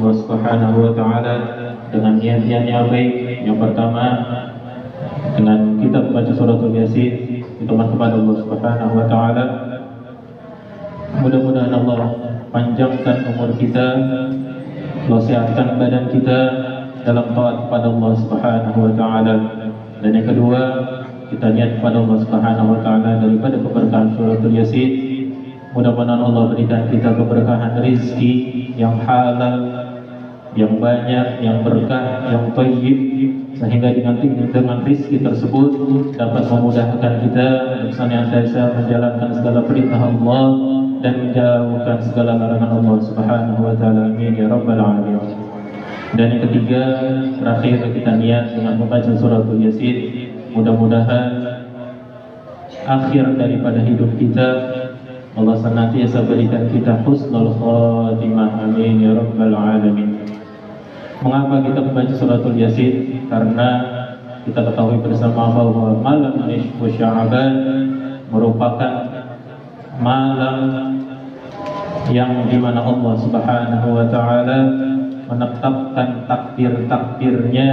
Allah Subhanahu wa taala dengan niat-niat yang baik. Yang pertama, dengan kita membaca suratul Yasin, kita mohon kepada Allah Subhanahu wa taala mudah-mudahan Allah panjangkan umur kita, Allah sehatkan badan kita dalam taat kepada Allah Subhanahu wa taala. Dan yang kedua, kita niat kepada Allah Subhanahu wa taala daripada keberkahan suratul Yasin, mudah-mudahan Allah berikan kita keberkahan rezeki yang halal, yang banyak, yang berkah, yang thayyib, sehingga dengan rezeki tersebut dapat memudahkan kita untuk senantiasa menjalankan segala perintah Allah dan menjauhkan segala larangan Allah Subhanahu wa taala. Amin ya rabbal alamin. Dan yang ketiga, terakhir kita niat dengan membaca suratul Yasin, mudah-mudahan akhir daripada hidup kita Allah senantiasa berikan kita husnul khatimah. Amin ya rabbal alamin. Mengapa kita membaca suratul Yasin? Karena kita ketahui bersama bahwa malam nisfu Sya'ban merupakan malam yang dimana Allah Subhanahu wa taala menetapkan takdir-takdirnya,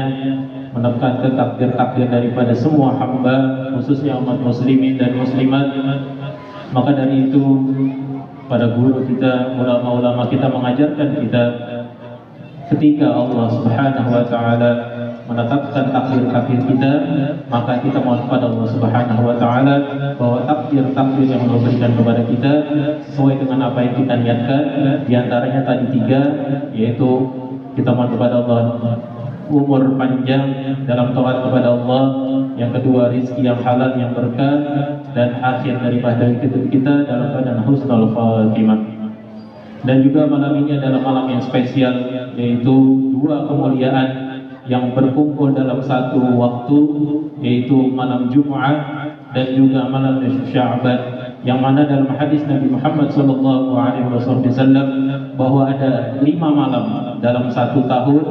menetapkan takdir-takdir daripada semua hamba, khususnya umat muslimin dan muslimat. Maka dari itu, pada guru kita, ulama-ulama kita mengajarkan kita, ketika Allah Subhanahu wa taala menetapkan takdir-takdir kita, maka kita mohon kepada Allah Subhanahu wa taala bahwa takdir-takdir yang Allah berikan kepada kita sesuai dengan apa yang kita niatkan. Di antaranya tadi 3, yaitu kita mohon kepada Allah umur panjang dalam taat kepada Allah, yang kedua rezeki yang halal yang berkah, dan akhir daripada hidup kita dalam keadaan husnul khatimah. Dan juga malam ini adalah malam yang spesial, yaitu 2 kemuliaan yang berkumpul dalam satu waktu, yaitu malam Jumat dan juga malam nisfu Sya'ban, yang mana dalam hadis Nabi Muhammad SAW bahwa ada 5 malam dalam satu tahun,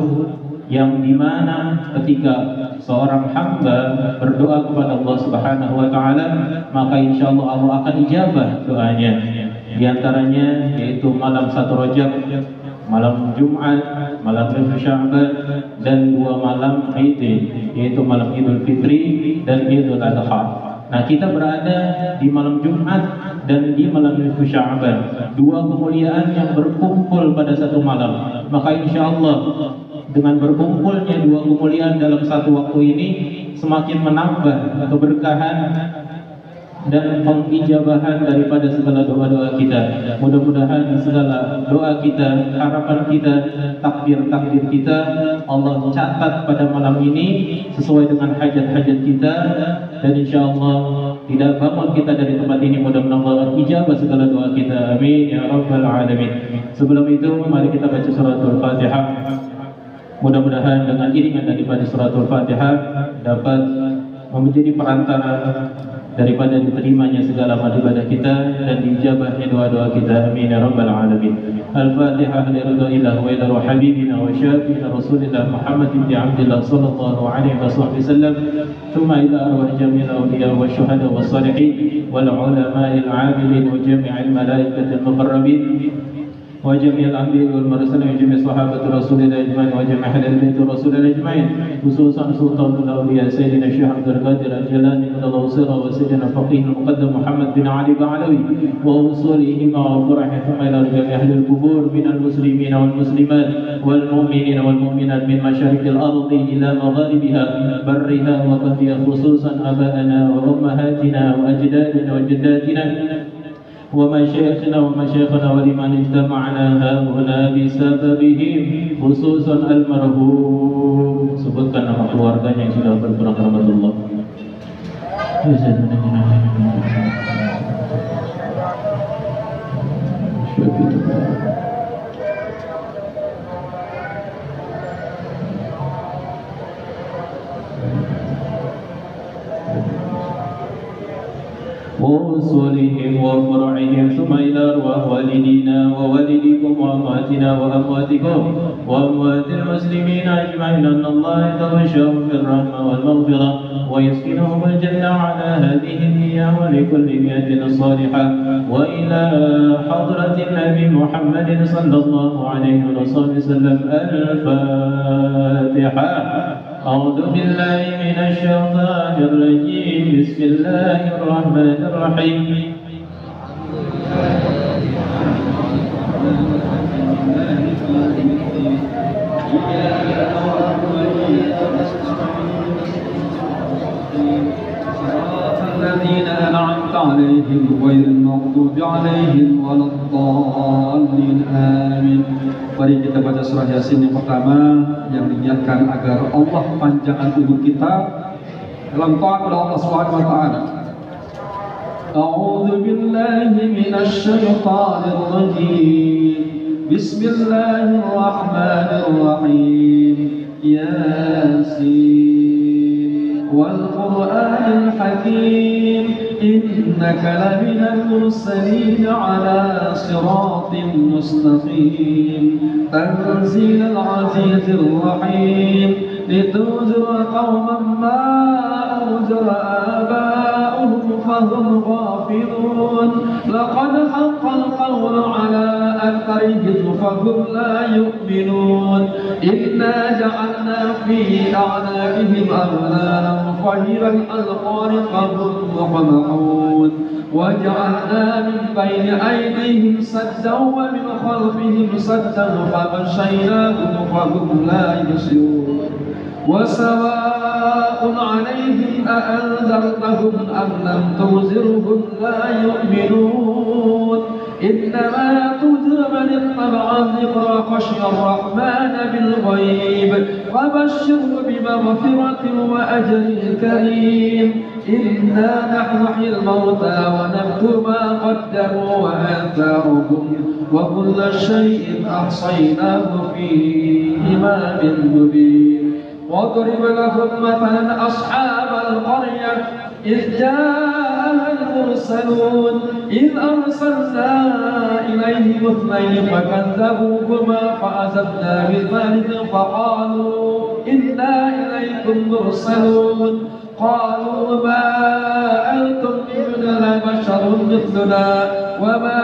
yang dimana ketika seorang hamba berdoa kepada Allah Subhanahu wa taala, maka insyaallah Allah akan ijabah doanya. Di antaranya yaitu malam 1 Rajab, malam Jumat, malam nisfu Sya'ban, dan 2 malam Id, yaitu malam Idul Fitri dan Idul Adha. Nah, kita berada di malam Jumat dan di malam nisfu Sya'ban, 2 kemuliaan yang berkumpul pada satu malam. Maka insyaallah dengan berkumpulnya 2 kemuliaan dalam satu waktu ini semakin menambah keberkahan dan pengijabahan daripada segala doa-doa kita. Mudah-mudahan segala doa kita, harapan kita, takdir-takdir kita Allah catat pada malam ini sesuai dengan hajat-hajat kita, dan insyaallah tidak bangun kita dari tempat ini, mudah-mudahan Allah ijabah segala doa kita. Amin ya rabbal alamin. Sebelum itu, mari kita baca suratul Fatihah. Mudah-mudahan dengan iringan daripada suratul Fatihah dapat menjadi perantara daripada diterimanya segala amal ibadah kita dan dijabahnya doa-doa kita. Amin ya rabbal alamin. Al-Fatihah liridhillah wa ila habibina wa syafi'ina Rasulillah Muhammad bin Abdullah sallallahu alaihi wasallam, thumma ila arwah jami'il awliya wa syuhada wa salihin wal ulama'il 'amilin wa jami'il malaikati al-muqarrabin وجميع الأنبياء والمرسلين وجميع صحابة رسول الله أجمعين وجميع أهل البيت رسول الله أجمعين، خصوصا سلطان الأولياء سيدنا الشيخ عبد القادر الجيلاني قدس الله سره، وسيدنا الفقيه المقدم محمد بن علي بعلوي وأصولهما وفرعه، ثم إلى جميع أهل القبور من المسلمين والمسلمات والمؤمنين والمؤمنات من مشارق الأرض إلى مغاربها برها وبحرها، خصوصا آبائنا وأمهاتنا وأجدادنا وجداتنا ومشايخنا ومشايخنا ولمن اجتمعنا هنا بسببهم، خصوصا المرحوم. Sebutkan nama keluarganya yang sudah berkurang rahmatullah. وأصولهم وفرعهم، ثم إلى أرواح والدينا ووالديكم وأمهاتكم أمواتنا وأمواتكم وأموات المسلمين أجمعين أن الله يتغشاهم بالرحمة والمغفرة ويسكنهم الجنة على هذه النية ولكل نية صالحة. وإلى حضرة النبي محمد صلى الله عليه وسلم الفاتحة. أعوذ بالله من الشيطان الرجيم. بسم الله الرحمن الرحيم. الذين أنعمت عليهم غير المغضوب عليهم ولا الضالين. Amin. Mari kita baca surah Yasin yang pertama yang mengingatkan agar Allah panjangkan umur kita dalam taat kepada Allah Subhanahu wa taala. A'udzu billahi minasy syaithanir rajim. Bismillahirrahmanirrahim. Yasin wal Qur'anil Hakim. Innaka laminal mursalin ala siratin mustaqim. Tanzilal azizir rahim. Litunzira qauman ma unzira aba'uhum fahum ghafilun. Laqad haqqal qawlu ala aktharihim fahum la yu'minun. Inna ja'alna fi a'naqihim aghlalan fahira al-azqan fahum muqmahun. وجعلنا من بين أيديهم سدا ومن خلفهم سدا فغشيناهم فهم لا يبصرون. وسواء عليهم أأنذرتهم أم لم تنذرهم لا يؤمنون. إنما تنذر من اتبع الذكر وخشي الرحمن بالغيب فبشره بمغفرة وأجر كريم. إنا نحن نحيي الموتى ونكتب ما قدموا وآثارهم وكل شيء أحصيناه في إمام مبين. واضرب لهم مثلا أصحاب القرية إذ جاءها المرسلون إذ أرسلنا إليهم اثنين فكذبوهما فعززنا بثالث فقالوا إنا إليكم مرسلون. قالوا ما أنتم إلا بشر مثلنا وما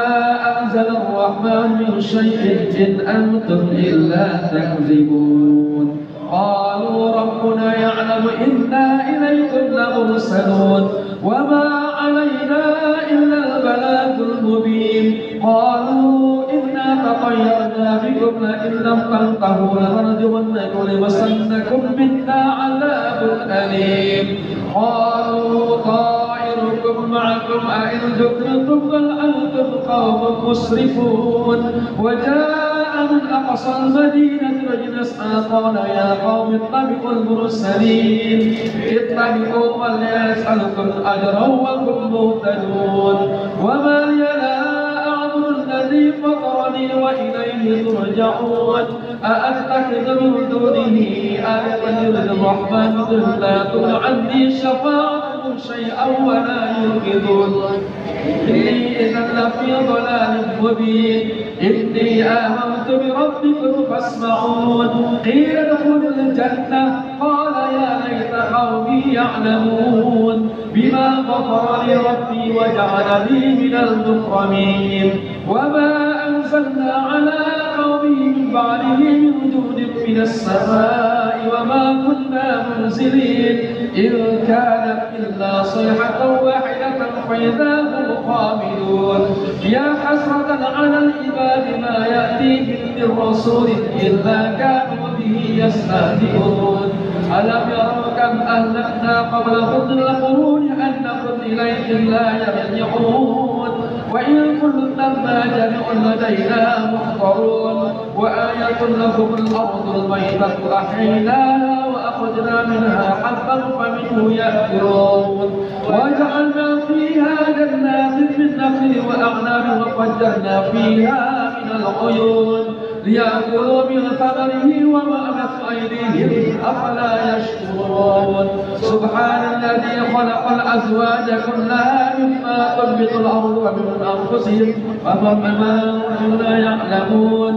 أنزل الرحمن من شيء إن أنتم إلا تكذبون. قالوا ربنا يعلم إنا إليكم لمرسلون وما علينا إلا البلاغ المبين. قالوا إنا تطيرنا بكم لئن لم تنتهوا لنرجمنكم وليمسنكم منا عذاب أليم. قالوا طائركم معكم أئن ذكرتم بل أنتم قوم مسرفون. وجاء من أقصى المدينة رجل يسعى قال يا قوم اتبعوا المرسلين اتبعوا من لا يسألكم أجرا وهم مهتدون. وما لي لا أعبد الذي فطرني وإليه ترجعون. أأتخذ من دونه آلهة يريد الرحمن لا تغن عني شفاعتهم شيئا ولا ينقذون. إني إذا لفي ضلال مبين. إني آمنت بربكم فاسمعون. قيل ادخلوا الجنة قال يا ليت قومي يعلمون بما غفر لي ربي وجعلني من المكرمين. وما أنزلنا على قومه من بعده من جود من السماء وما كنا منزلين. إن كانت إلا صيحة واحدة فإذا هم خامدون. يا حسرة على العباد ما يأتيهم من رسول إلا كانوا به يستهزئون. ألم يروا كم أهلكنا قبلهم من القرون أنهم إليهم لا يرجعون. وإن كل لما جميع لدينا محضرون. وآية لهم الأرض الميتة أحييناها وأخرجنا منها حبا فمنه يأكلون. وجعلنا فيها جنات من نخل وأعناب وفجرنا فيها من العيون ليأكلوا من ثمره وما عملت أيديهم أفلا يشكرون. سبحان الذي خلق الأزواج كلها مما تنبت الأرض ومن أنفسهم ومما لا يعلمون.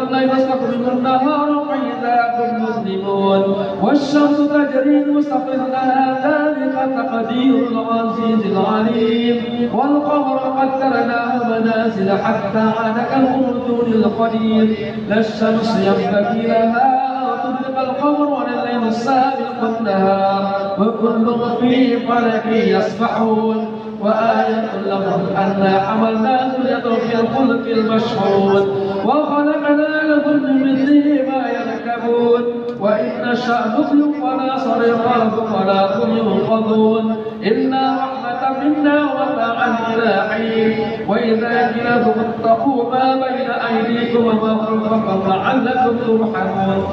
الليل واستقبلوا النهار فإذا هم مظلمون والشمس تجري مستقر لها ذلك تقدير العزيز العليم والقمر قدرناه منازل حتى عاد كالأرجون القدير لا الشمس ينبغي لها أن تدرك القمر ولا الليل السابق النهار وكل في فلك يسبحون وآية لهم أنا حملنا ذريتهم في الفلك المشحون وخلقنا لهم من مثله ما يركبون وإن نشأ نخلق فلا صريخ لهم ولا هم ينقذون إلا رحمة منا ومتاعا إلى حين وإذا قيل لهم اتقوا ما بين أيديكم وما خلفكم لعلكم ترحمون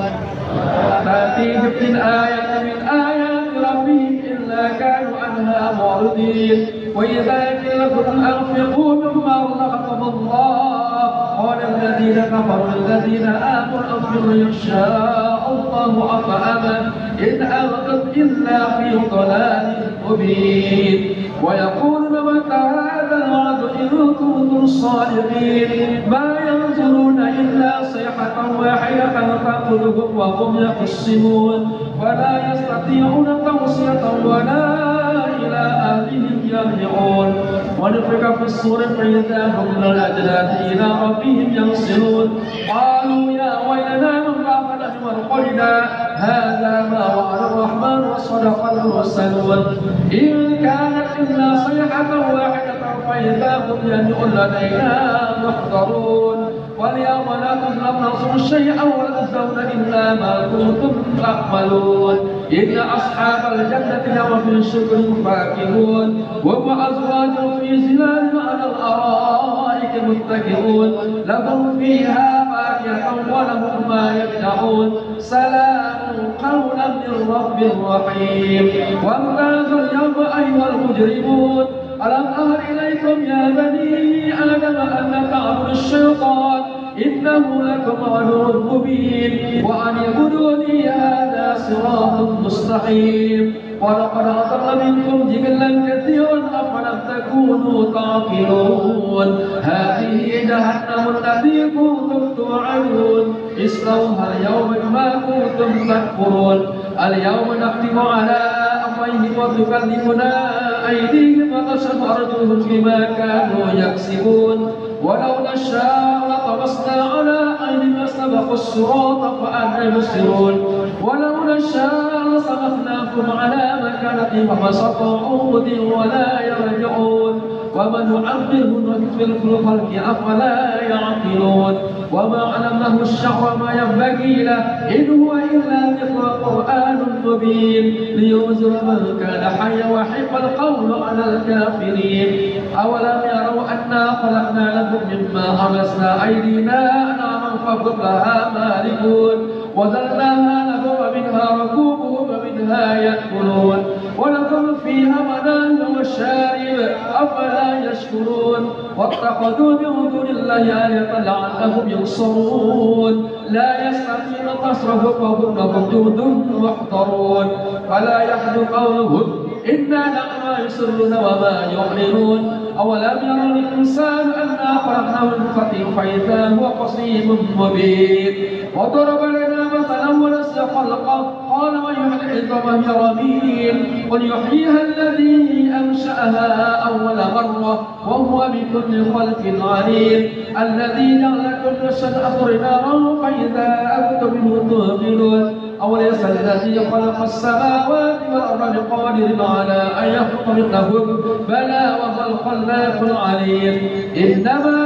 تأتيهم من آية من آيات ربهم إلا كانوا عنها معرضين وإذا قيل لهم أنفقوا مما رزقكم الله قال الذين كفروا الذين آمنوا أنفقوا إن شاء الله أطعما إن أنتم إلا في ضلال مبين ويقولون متى هذا الوعد إن كنتم صادقين ما ينظرون إلا صيحة واحدة تأخذهم وهم يخصمون ولا يستطيعون توصية ولا إلى أهلهم يرجعون ونفخ في الصور فإذا هم من الأجداث إلى ربهم ينصرون قالوا يا ويلنا من بعثنا من قلنا هذا ما وعد الرحمن وصدق المرسلون إن كانت إلا صيحة واحدة فإذا هم ينؤون لدينا محضرون واليوم لا تظلم نفس شيئا ولا تجزون إلا ما كنتم تعملون إن أصحاب الجنة اليوم في شكر فاكهون وأزواج في ظلال على الأرائك متكئون لهم فيها فاكهة ولهم ما يدعون سلام قولا من رب رحيم وامتازوا اليوم أيها المجرمون ألم أهل إليكم يا بني آدم أن تعبدوا الشيطان إنه لكم عدو مبين وأن اعبدوني هذا صراط مستقيم ولقد أضل منكم جبلا كثيرا أفلم تكونوا تعقلون هذه جهنم التي كنتم توعدون اصلوها اليوم بما كنتم تكفرون اليوم نختم على أفواههم وتكلمنا أيديهم وتشهد أرجلهم بما كانوا يكسبون ولو نشاء لطمسنا على أعينهم فاستبقوا الصراط فأنى يبصرون ولو نشاء لصرفناكم على مكانتهم فما استطاعوا ولا يرجعون ومن نعمره نكفر في الخلق أفلا يعقلون وما علمناه الشعر ما ينبغي له إن هو إلا ذكر قرآن مبين لينذر من كان حيا ويحق القول على الكافرين أولم يروا أنا خلقنا لهم مما أمسنا أيدينا أنعاما فهم لها مالكون وذلناها لهم ومنها ركوبهم ومنها يأكلون ولكم فيها منافع ومشارب أفلا يشكرون واتخذوا من دون الله آلهة لعلهم ينصرون لا يستطيعون تصرفهم وهم لهم جند محضرون فلا يحدث قولهم إنا نعلم ما يسرون وما يعلنون أولم يرى الإنسان أنا خلقناه من نطفة فإذا هو خصيم مبين وضرب لنا مثلا ونسي خلقه قال من يحيي العظام وهي رميم قل يحييها الذي أنشأها أول مرة وهو بكل خلق عليم الذي جعل كل شيء نارا فإذا أنتم منه توقنون أوليس الذي خلق السماوات والأرض بقادر على أن يخلق مثلهم بلى وهو الخلاق العليم إنما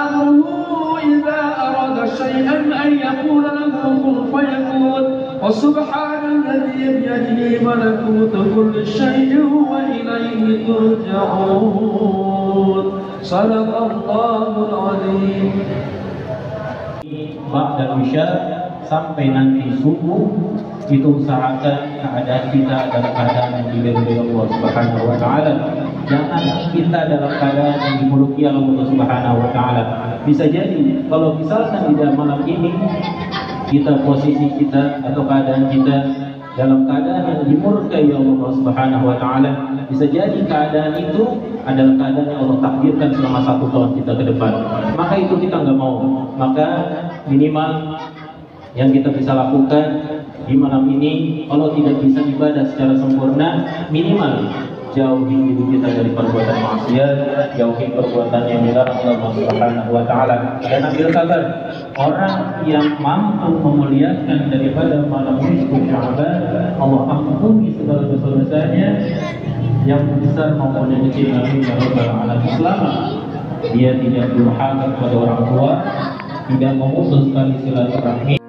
أمره إذا أراد شيئا أن يقول له كن فيكون وسبحان الذي بيده ملكوت كل شيء وإليه ترجعون صدق الله العظيم. Ba'da isya sampai nanti subuh itu usahakan keadaan kita dalam keadaan yang diridhoi Allah Subhanahu wa taala. Jangan kita dalam keadaan yang dimuluki Allah Subhanahu wa taala. Bisa jadi kalau misalkan di malam ini kita posisi kita atau keadaan kita dalam keadaan yang dimurkai Allah Subhanahu wa taala. Bisa jadi keadaan itu adalah keadaan yang Allah takdirkan selama 1 tahun kita ke depan. Maka itu kita nggak mau. Maka minimal yang kita bisa lakukan di malam ini, kalau tidak bisa ibadah secara sempurna, minimal jauhi diri kita dari perbuatan maksiat, jauhi perbuatan yang dilarang Allah Subhanahu wa taala. Dan ambil kabar, orang yang mampu memuliakan daripada malam nisfu Sya'ban, Allah ampuni segala dosa-dosanya yang besar maupun yang kecil. Amin ya rabbal alamin. Selama dia tidak durhaka kepada orang tua, tidak memutus tali silaturahmi.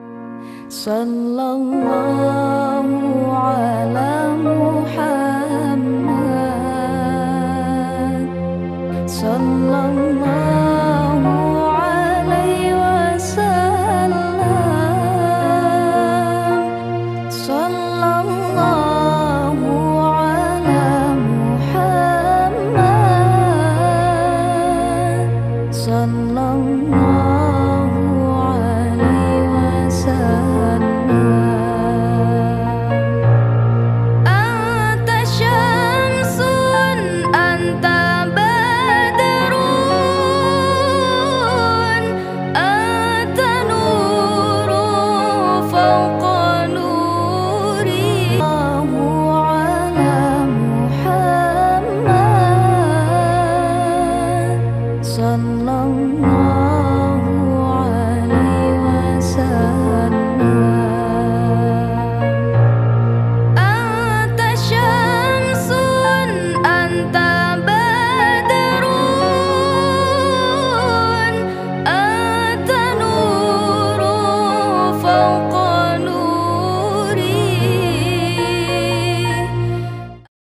Sallallahu ala Muhammad, sallallahu alaihi wasallam, sallallahu ala Muhammad, sallallahu